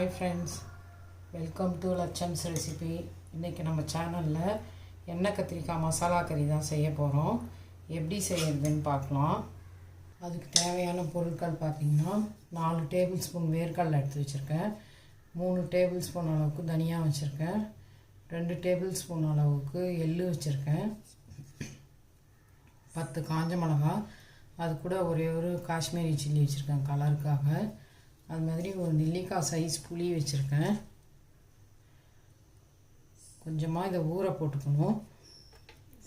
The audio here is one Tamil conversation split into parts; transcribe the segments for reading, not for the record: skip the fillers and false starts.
Hi friends, welcome to Lacham's recipe. இன்றைக்கி நம்ம சேனலில் எண்ணெய் கத்திரிக்காய் மசாலா கறி தான் செய்ய போகிறோம். எப்படி செய்யறதுன்னு பார்க்கலாம். அதுக்கு தேவையான பொருட்கள் பார்த்திங்கன்னா 4 டேபிள் ஸ்பூன் வேர்க்கடலை எடுத்து வச்சுருக்கேன், 3 டேபிள் ஸ்பூன் அளவுக்கு தனியா வச்சுருக்கேன், 2 டேபிள் ஸ்பூன் அளவுக்கு எள்ளு வச்சுருக்கேன், 10 காஞ்ச மிளகாய், அது கூட ஒரே ஒரு காஷ்மீரி சில்லி வச்சுருக்கேன் கலருக்காக. அது மாதிரி ஒரு நெல்லிக்காய் சைஸ் புளி வச்சுருக்கேன். கொஞ்சமாக இதை ஊற போட்டுக்கணும்.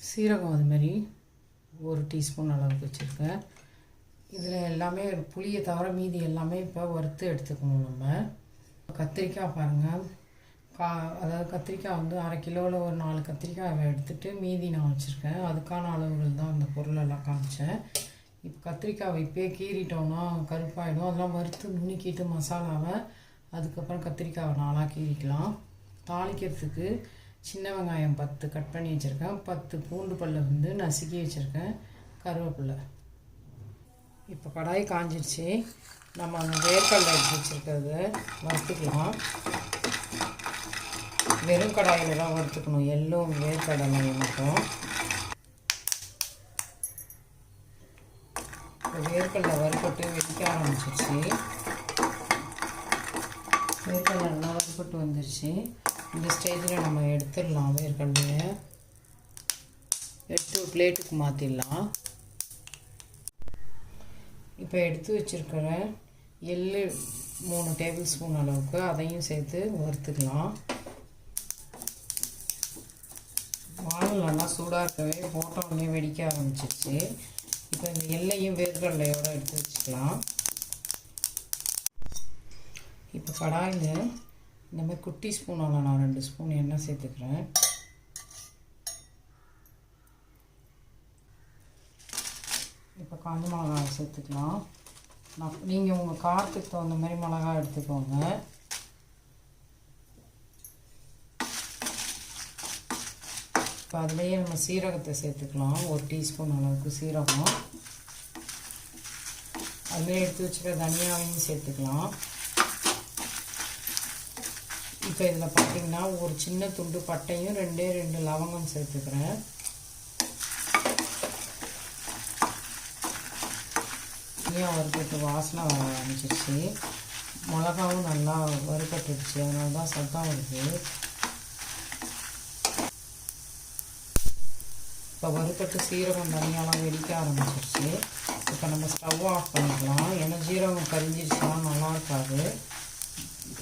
சீரகம் அது மாதிரி 1 டீஸ்பூன் அளவுக்கு வச்சுருக்கேன். இதில் எல்லாமே புளியை தவிர மீதி எல்லாமே இப்போ வறுத்து எடுத்துக்கணும். நம்ம கத்திரிக்காய் பாருங்கள், அதாவது கத்திரிக்காய் வந்து அரை கிலோவில் ஒரு 4 கத்திரிக்காய் எடுத்துகிட்டு மீதி நான் வச்சுருக்கேன். அதுக்கான அளவுகள் தான் அந்த பொருளெல்லாம் காமிச்சேன். இப்போ கத்திரிக்காய் இப்போயே கீறிட்டோன்னா கருப்பாயிடும். அதெல்லாம் வறுத்து நுணுக்கிட்டு மசாலாவை அதுக்கப்புறம் கத்திரிக்காவை 4ஆக கீறிக்கலாம். தாளிக்கிறதுக்கு சின்ன வெங்காயம் 10 கட் பண்ணி வச்சுருக்கேன், 10 பூண்டு பல்லை வந்து நசுக்கி வச்சுருக்கேன், கருவேப்பிலை. இப்போ கடாய் காஞ்சிடுச்சு. நம்ம அந்த வேர்க்கடலை எடுத்து வச்சுருக்கிறத வறுத்துக்கலாம். வெறும் கடாயில் தான் வறுத்துக்கணும், எள்ளும் வேர்க்கடலை மட்டும். வேர்க்கடலை வறுபட்டு வெடிக்க ஆரம்பிச்சிருச்சு. வேர்க்கடலை நல்லா வறுபட்டு வந்துருச்சு. இந்த ஸ்டேஜில் நம்ம எடுத்துடலாம். வேர்க்கடலையை எடுத்து பிளேட்டுக்கு மாற்றிடலாம். இப்போ எடுத்து வச்சுருக்கிற எள்ளு 3 டேபிள் ஸ்பூன் அளவுக்கு அதையும் சேர்த்து வறுத்துக்கலாம். வானல் நல்லா சூடாக இருக்கவே போட்டோடனே வெடிக்க ஆரம்பிச்சிருச்சு. இப்போ இந்த எள்ளையும் வேர்க்கடலையோடு எடுத்து வச்சுக்கலாம். இப்போ கடாயில் இந்த மாதிரி குட்டி ஸ்பூனால் நான் 2 ஸ்பூன் எண்ணெய் சேர்த்துக்கிறேன். இப்போ காஞ்ச மிளகாய் சேர்த்துக்கலாம். நீங்கள் உங்கள் காரத்துக்கு தகுந்த மாதிரி மிளகாய் எடுத்துக்கோங்க. இப்போ அதுலேயே நம்ம சீரகத்தை சேர்த்துக்கலாம், 1 டீஸ்பூன் அளவுக்கு சீரகம். அதுலேயே எடுத்து வச்சுக்க தனியாவையும் சேர்த்துக்கலாம். இப்போ இதில் பார்த்திங்கன்னா ஒரு சின்ன துண்டு பட்டையும் 2 லவங்கம் சேர்த்துக்கிறேன். தனியாக வறுப்பட்டு வாசனை வர ஆரம்பிச்சிருச்சு. மிளகாவும் நல்லா வறுப்பட்டுடுச்சு, அதனால தான் சத்தம் வருது. இப்போ வறுப்பட்டு சீரகம் தனியாலாம் வெடிக்க ஆரம்பிச்சிருச்சு. இப்போ நம்ம ஸ்டவ் ஆஃப் பண்ணிக்கலாம். ஏன்னா ஜீரகம் கரிஞ்சிருச்சுன்னா நல்லா இருக்காது.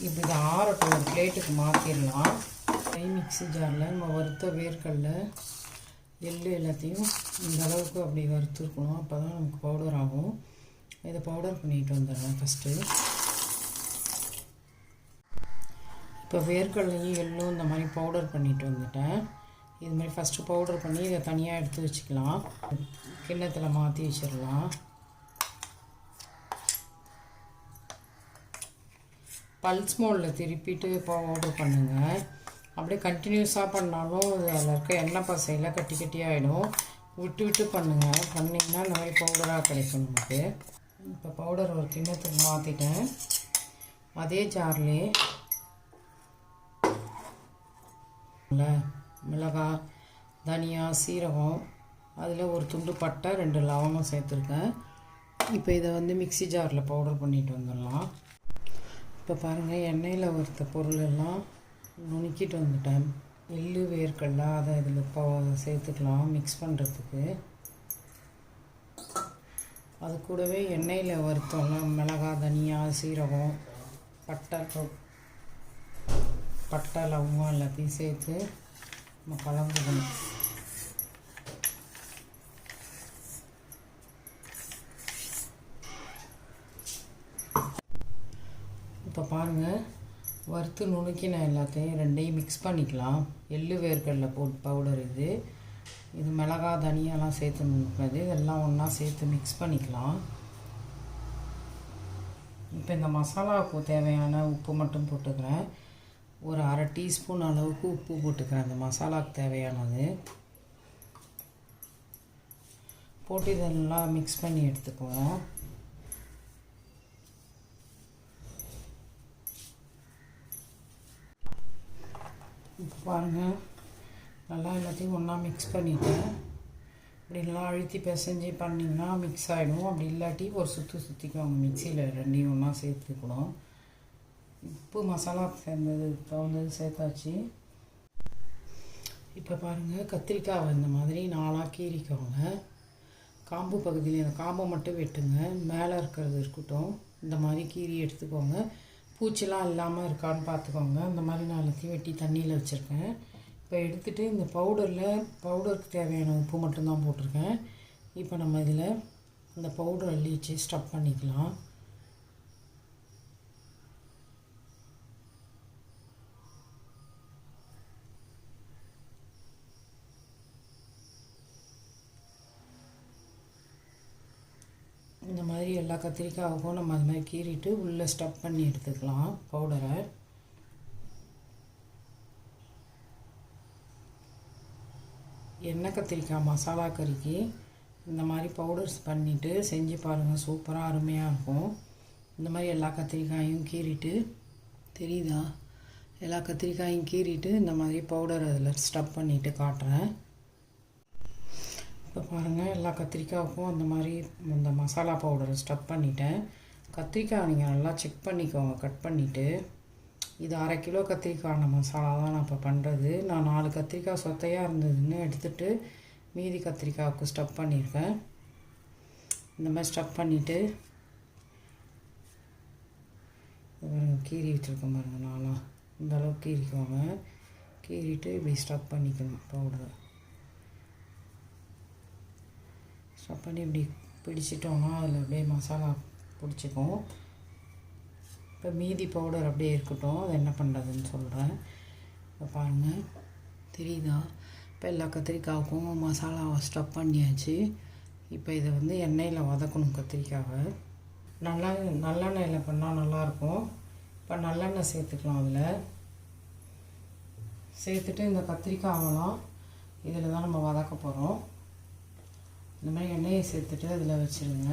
இப்போ இதை ஆறட்டும், ஒரு பிளேட்டுக்கு மாற்றிடலாம். மிக்ஸி ஜாரில் நம்ம வறுத்த வேர்க்கடலை எள்ளு எல்லாத்தையும் இந்த அளவுக்கு அப்படி வறுத்துருக்கணும். அப்போ தான் நமக்கு பவுடர் ஆகும். இதை பவுடர் பண்ணிட்டு வந்துடுறேன் ஃபஸ்ட்டு. இப்போ வேர்க்கடலையும் எள்ளும் இந்த மாதிரி பவுடர் பண்ணிட்டு வந்துட்டேன். இது மாதிரி ஃபஸ்ட்டு பவுடர் பண்ணி இதை தனியாக எடுத்து வச்சுக்கலாம். கிண்ணத்தில் மாற்றி வச்சிடலாம். பல்ஸ் மோடில் திருப்பிட்டு பவுடர் பண்ணுங்கள். அப்படியே கண்டினியூஸாக பண்ணாலும் அதில் இருக்க எண்ணெய் பசையில் கட்டி கட்டியாகிடும். விட்டு விட்டு பண்ணுங்கள். பண்ணிங்கன்னா இந்த மாதிரி பவுடராக கிடைக்கும் நமக்கு. இப்போ பவுடர் ஒரு கிண்ணத்துக்கு மாற்றிட்டேன். அதே ஜார்லேயே மிளகாய், தனியா, சீரகம், அதில் ஒரு துண்டு பட்டை, 2 லவங்கம் சேர்த்துருக்கேன். இப்போ இதை வந்து மிக்ஸி ஜாரில் பவுடர் பண்ணிட்டு வந்துடலாம். இப்போ பாருங்கள், எண்ணெயில் வறுத்த பொருள் எல்லாம் நுணுக்கிட்டு வந்துட்டேன். எள்ளு வேர்க்கடலை அதை இதில் சேர்த்துக்கலாம் மிக்ஸ் பண்ணுறதுக்கு. அது கூடவே எண்ணெயில் வறுத்தோம்லாம் மிளகாய், தனியா, சீரகம், பட்டை லவங்கம் எல்லாத்தையும் சேர்த்து நம்ம கலந்துக்கணும். இப்போ பாருங்கள், வறுத்து நுணுக்கின எல்லாத்தையும் 2ஐயும் மிக்ஸ் பண்ணிக்கலாம். எள்ளு வேர்க்கடலை பவுடர் இது மிளகாய், தனியாலாம் சேர்த்து நுணுக்கிறது, இதெல்லாம் ஒன்றா சேர்த்து மிக்ஸ் பண்ணிக்கலாம். இப்போ இந்த மசாலாவுக்கு தேவையான உப்பு மட்டும் போட்டுக்கிறேன். ஒரு அரை டீஸ்பூன் அளவுக்கு உப்பு போட்டுக்கிறேன். அந்த மசாலாவுக்கு தேவையானது போட்டு இதெல்லாம் மிக்ஸ் பண்ணி எடுத்துக்குவோம். பாருங்கள், நல்லா எல்லாத்தையும் ஒன்றா மிக்ஸ் பண்ணிவிட்டேன். இப்படி நல்லா அழுத்தி பிசைஞ்சு பண்ணிங்கன்னா மிக்ஸ் ஆகிடும். அப்படி இல்லாட்டி ஒரு சுற்றிக்குவாங்க மிக்சியில், ரெண்டையும் ஒன்றா சேர்த்துக்கணும். உப்பு மசாலா தகுந்தது சேர்த்தாச்சு. இப்போ பாருங்கள், கத்திரிக்காவை இந்த மாதிரி 4ஆக கீறிக்கோங்க. காம்பு பகுதியில் இந்த காம்பை மட்டும் வெட்டுங்க, மேலே இருக்கிறது இருக்கட்டும். இந்த மாதிரி கீறி எடுத்துக்கோங்க. பூச்சிலாம் இல்லாமல் இருக்கான்னு பார்த்துக்கோங்க. இந்த மாதிரி நான் எல்லாத்தையும் வெட்டி தண்ணியில் வச்சுருக்கேன். இப்போ எடுத்துகிட்டு இந்த பவுடருக்கு தேவையான உப்பு மட்டும்தான் போட்டிருக்கேன். இப்போ நம்ம இதில் இந்த பவுடர் அள்ளி வச்சு ஸ்டஃப் பண்ணிக்கலாம். இந்த மாதிரி எல்லா கத்திரிக்காவுக்கும் நம்ம அது மாதிரி கீறிட்டு உள்ளே ஸ்டஃப் பண்ணி எடுத்துக்கலாம் பவுடரை. எண்ணெய் கத்திரிக்காய் மசாலா கறிக்கு இந்த மாதிரி பவுடர்ஸ் பண்ணிவிட்டு செஞ்சு பாருங்கள், சூப்பராக அருமையாக இருக்கும். இந்த மாதிரி எல்லா கத்திரிக்காயும் கீறிட்டு, தெரியுதா, எல்லா கத்திரிக்காயும் கீறிட்டு இந்த மாதிரி பவுடர் அதில் ஸ்டஃப் பண்ணிவிட்டு காட்டுறேன். இப்போ பாருங்கள், எல்லா கத்திரிக்காவுக்கும் அந்த மாதிரி இந்த மசாலா பவுடரை ஸ்டஃப் பண்ணிட்டேன். கத்திரிக்காய் நீங்கள் நல்லா செக் பண்ணிக்கோங்க கட் பண்ணிவிட்டு. இது 1/2 கிலோ கத்திரிக்காய் மசாலா தான் நான் இப்போ பண்ணுறது. நான் 4 கத்திரிக்காய் சொத்தையாக இருந்ததுன்னு எடுத்துகிட்டு மீதி கத்திரிக்காவுக்கு ஸ்டஃப் பண்ணியிருக்கேன். இந்த மாதிரி ஸ்டஃப் பண்ணிவிட்டு கீறி வச்சுருக்கேன் பாருங்கள், நானாக இந்த அளவுக்கு கீறிக்கோங்க. கீறிட்டு இப்படி ஸ்டஃப் பண்ணிக்கணும் பவுடரை. ஸ்டஃப் பண்ணி இப்படி பிடிச்சிட்டோன்னா அதில் அப்படியே மசாலா பிடிச்சிக்கும். இப்போ மீதி பவுடர் அப்படியே இருக்கட்டும், அது என்ன பண்ணுறதுன்னு சொல்கிறேன். இப்போ பாருங்கள், தெரியுதா, இப்போ எல்லா கத்திரிக்காவுக்கும் மசாலாவை ஸ்டஃப் பண்ணியாச்சு. இப்போ இதை வந்து எண்ணெயில் வதக்கணும் கத்திரிக்காவை. நல்லெண்ணெயில் பண்ணால் நல்லாயிருக்கும். இப்போ நல்லெண்ணெய் சேர்த்துக்கலாம். அதில் சேர்த்துட்டு இந்த கத்திரிக்காவெல்லாம் இதில் தான் நம்ம வதக்க போகிறோம். இந்த மாதிரி எண்ணெயை சேர்த்துட்டு அதில் வச்சுருங்க.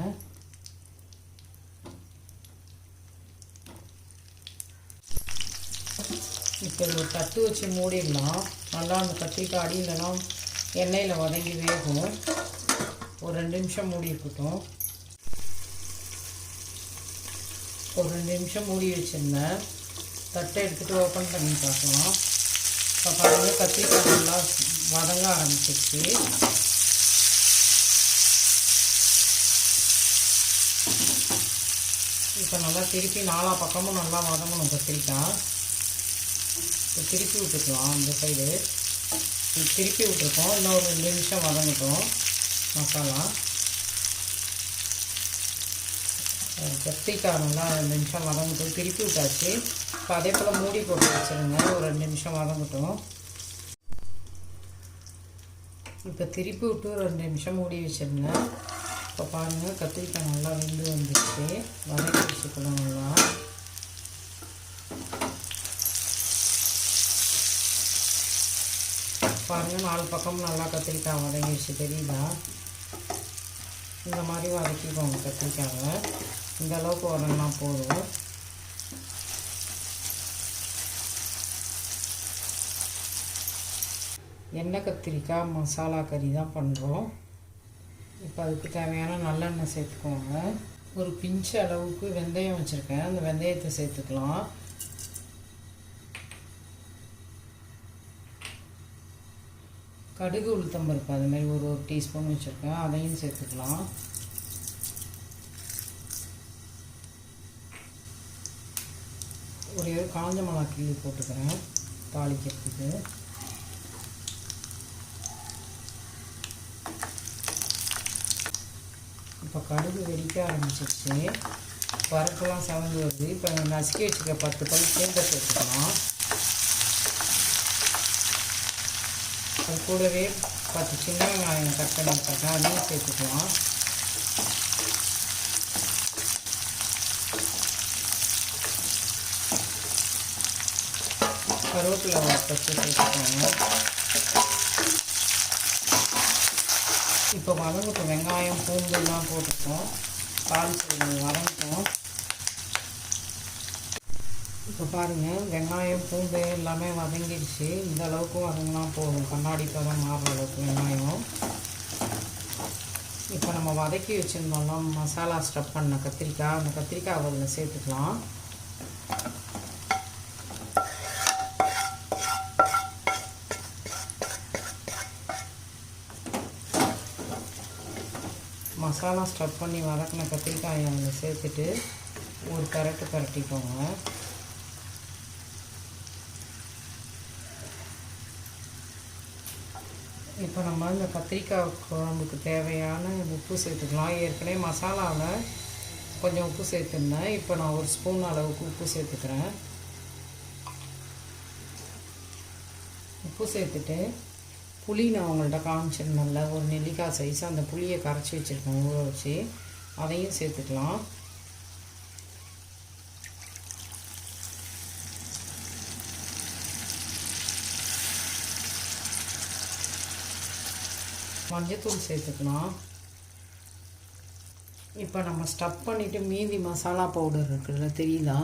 இப்போ ஒரு தட்டு வச்சு மூடிடலாம். நல்லா அந்த கத்திரிக்காய் அடியிலலாம் எண்ணெயில் வதங்கி வேகும். ஒரு 2 நிமிஷம் மூடி இருக்கட்டும். ஒரு 2 நிமிஷம் மூடி வச்சுருந்தேன். தட்டை எடுத்துகிட்டு ஓப்பன் பண்ணி பார்க்கலாம். இப்போ பாருங்கள், கத்திரிக்காய் நல்லா வதங்க ஆரம்பிச்சிருச்சு. இப்போ நல்லா திருப்பி 4 பக்கமும் நல்லா வதங்கணும் கத்திரிக்காய். இப்போ திருப்பி விட்டுக்கலாம். அந்த சைடு திருப்பி விட்டுருக்கோம். இன்னும் ஒரு 2 நிமிஷம் வதங்கட்டும் மசாலா. கத்திரிக்காய் நல்லா 2 நிமிஷம் வதங்கட்டும். திருப்பி விட்டாச்சு. இப்போ அதே போல் மூடி போட்டு வச்சுருங்க, ஒரு 2 நிமிஷம் வதங்கட்டும். இப்போ திருப்பி விட்டு ஒரு 2 நிமிஷம் மூடி வச்சுருங்க. இப்போ பாருங்கள், கத்திரிக்காய் நல்லா வெந்து வந்துடுச்சு, வதக்கி வச்சுக்கலாம் நல்லா. பாருங்கள், 4 பக்கம் நல்லா கத்திரிக்காய் வதங்கிடுச்சு, தெரியுதா. இந்த மாதிரி வதக்கிக்கோங்க கத்திரிக்காவை. இந்த அளவுக்கு வதங்கினா போதும். எண்ணெய் கத்திரிக்காய் மசாலா கறி தான் பண்ணுறோம். இப்போ அதுக்கு தேவையான நல்லெண்ணெய் சேர்த்துக்கோங்க. ஒரு பிஞ்சு அளவுக்கு வெந்தயம் வச்சுருக்கேன், அந்த வெந்தயத்தை சேர்த்துக்கலாம். கடுகு உளுத்தம்பருப்பு அதுமாதிரி ஒரு டீஸ்பூன் வச்சுருக்கேன், அதையும் சேர்த்துக்கலாம். ஒரு காஞ்ச மிளகா கிள்ளி போட்டுக்கிறேன் தாளிக்கிறதுக்கு. இப்போ கடுகு வெடிக்க ஆரம்பிச்சிருச்சு, பருப்புலாம் செவந்து வருது. இப்போ நசுக்கி வச்சுக்க 10 பல் பூண்டை சேர்த்துக்கலாம். அது கூடவே 10 சின்ன வெங்காயம் கட் பண்ணி வச்சுருக்கேன், அதையும் சேர்த்துக்கலாம். கருவேப்பிலை பச்சை சேர்த்துக்கோங்க. இப்போ வதங்கட்டும். வெங்காயம் பூண்டுலாம் போட்டுப்போம், தாளிச்சு வதங்கட்டும். இப்போ பாருங்கள், வெங்காயம் பூண்டு எல்லாமே வதங்கிடுச்சு. இந்த அளவுக்கு வதங்கினா போதும், கண்ணாடி பதம் மாறுற அளவுக்கு வெங்காயம். இப்போ நம்ம வதக்கி வச்சுருந்தோம்னா மசாலா ஸ்டஃப் பண்ண கத்திரிக்காய், அந்த கத்திரிக்காய் அதில் சேர்த்துக்கலாம். மசாலா ஸ்டஃப் பண்ணி வதக்கின கத்திரிக்காயை அதில் சேர்த்துட்டு ஒரு பரட்டிக்கோங்க. இப்போ நம்ம இந்த கத்திரிக்காய் குழம்புக்கு தேவையான உப்பு சேர்த்துக்கலாம். ஏற்கனவே மசாலாவில் கொஞ்சம் உப்பு சேர்த்துருந்தேன். இப்போ நான் ஒரு ஸ்பூன் அளவுக்கு உப்பு சேர்த்துக்கிறேன். உப்பு சேர்த்துட்டு புளி நான் உங்கள்கிட்ட காமிச்சிருந்தேன்ல, ஒரு நெல்லிக்காய் சைஸ், அந்த புளியை கரைச்சி வச்சுருக்கேன் ஊற வச்சு, அதையும் சேர்த்துக்கலாம். மஞ்சத்தூள் சேர்த்துக்கலாம். இப்போ நம்ம ஸ்டஃப் பண்ணிவிட்டு மீதி மசாலா பவுடர் இருக்குதுல்ல, தெரியுதா?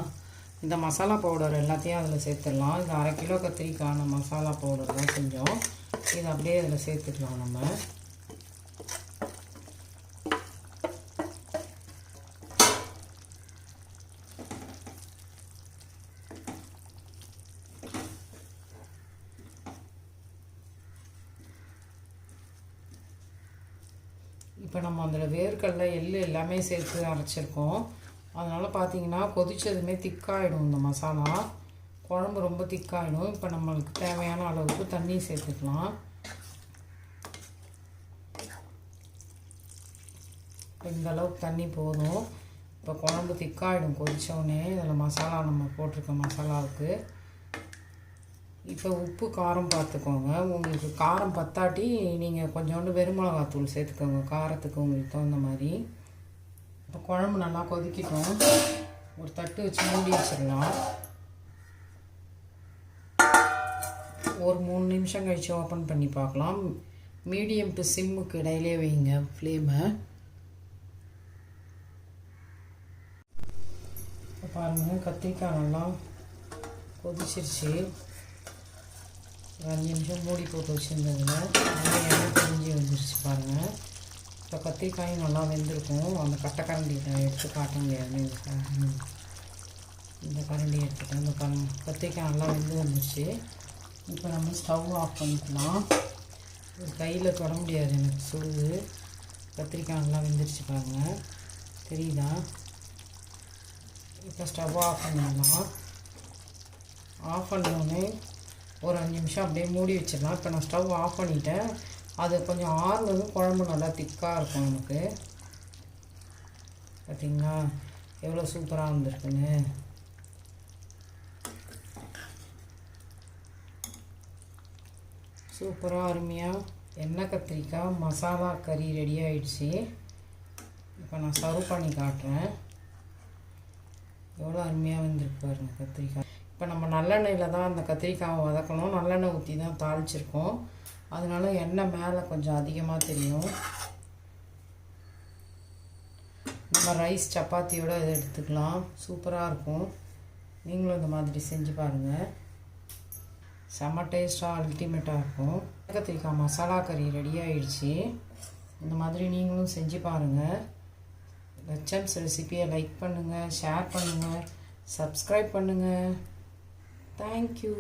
இந்த மசாலா பவுடர் எல்லாத்தையும் அதில் சேர்த்துடலாம். இது 1/2 கிலோ கத்திரிக்கான மசாலா பவுடர் தான் செஞ்சோம். இது அப்படியே அதில் சேர்த்துக்கலாம் நம்ம. இப்போ நம்ம அதில் வேர்க்கடலை எள்ளு எல்லாமே சேர்த்து அரைச்சிருக்கோம். அதனால் பார்த்திங்கன்னா கொதிச்சதுமே திக்காகிடும் இந்த மசாலா, குழம்பு ரொம்ப திக்காகிடும். இப்போ நம்மளுக்கு தேவையான அளவுக்கு தண்ணி சேர்த்துக்கலாம். இந்த அளவுக்கு தண்ணி போதும். இப்போ குழம்பு திக்காகிடும் கொதித்தோடனே. இதில் மசாலா நம்ம போட்டிருக்க மசாலாவுக்கு இப்போ உப்பு காரம் பார்த்துக்கோங்க. உங்களுக்கு காரம் பத்தாட்டி நீங்கள் கொஞ்சோண்டு வெறுமிளகாத்தூள் சேர்த்துக்கோங்க, காரத்துக்கு உங்களுக்கு தகுந்த மாதிரி. இப்போ குழம்பு நல்லா கொதிக்கிட்டோம். ஒரு தட்டு வச்சு மூடி வச்சிடலாம். ஒரு 3 நிமிஷம் கழித்து ஓப்பன் பண்ணி பார்க்கலாம். மீடியம் டு சிம்முக்கு இடையிலே வைங்க ஃப்ளேமை. இப்போ பாருங்கள், கத்திரிக்காய் நல்லா கொதிச்சிருச்சு. 5 நிமிஷம் மூடி போட்டு வச்சுருந்ததுல நல்லா எண்ணெய் பிரிஞ்சு வந்துருச்சு பாருங்கள். இப்போ கத்திரிக்காயும் நல்லா வெந்திருக்கும். அந்த கரண்டி எடுத்து காட்ட முடியாது, இந்த கரண்டி எடுத்துட்டேன். இந்த கத்திரிக்காய் நல்லா வெந்து வந்துருச்சு. இப்போ நம்ம ஸ்டவ் ஆஃப் பண்ணிக்கலாம். கையில் தொட முடியாது, எனக்கு சுடுது. கத்திரிக்காய் நல்லா வெந்துருச்சு பாருங்கள், தெரியுதா? இப்போ ஸ்டவ் ஆஃப் பண்ணிடலாம். ஆஃப் பண்ணோடனே ஒரு 5 நிமிஷம் அப்படியே மூடி வச்சிடலாம். இப்போ நான் ஸ்டவ் ஆஃப் பண்ணிவிட்டேன். அது கொஞ்சம் ஆறுனதும் குழம்பு நல்லா திக்காக இருக்கும் நமக்கு. பார்த்திங்களா எவ்வளோ சூப்பராக வந்திருக்குன்னு. சூப்பராக அருமையாக எண்ணெய் கத்திரிக்காய் மசாலா கறி ரெடி ஆகிடுச்சு. இப்போ நான் சர்வ் பண்ணி காட்டுறேன். எவ்வளோ அருமையாக வந்திருக்கு பாருங்கள் கத்திரிக்காய். இப்போ நம்ம நல்லெண்ணெயில் தான் அந்த கத்திரிக்காயை வதக்கணும். நல்லெண்ணெய் ஊற்றி தான் தாளிச்சிருக்கோம். அதனால எண்ணெய் மேலே கொஞ்சம் அதிகமாக தெரியும். நம்ம ரைஸ் சப்பாத்தியோடு இதை எடுத்துக்கலாம், சூப்பராக இருக்கும். நீங்களும் இந்த மாதிரி செஞ்சு பாருங்கள், செம்ம டேஸ்ட்டாக அல்டிமேட்டாக இருக்கும். கத்திரிக்காய் மசாலா கறி ரெடி ஆகிடுச்சு. இந்த மாதிரி நீங்களும் செஞ்சு பாருங்கள். லட்சம்ஸ் ரெசிபியை லைக் பண்ணுங்கள், ஷேர் பண்ணுங்கள், சப்ஸ்கிரைப் பண்ணுங்கள். தேங்க்யூ.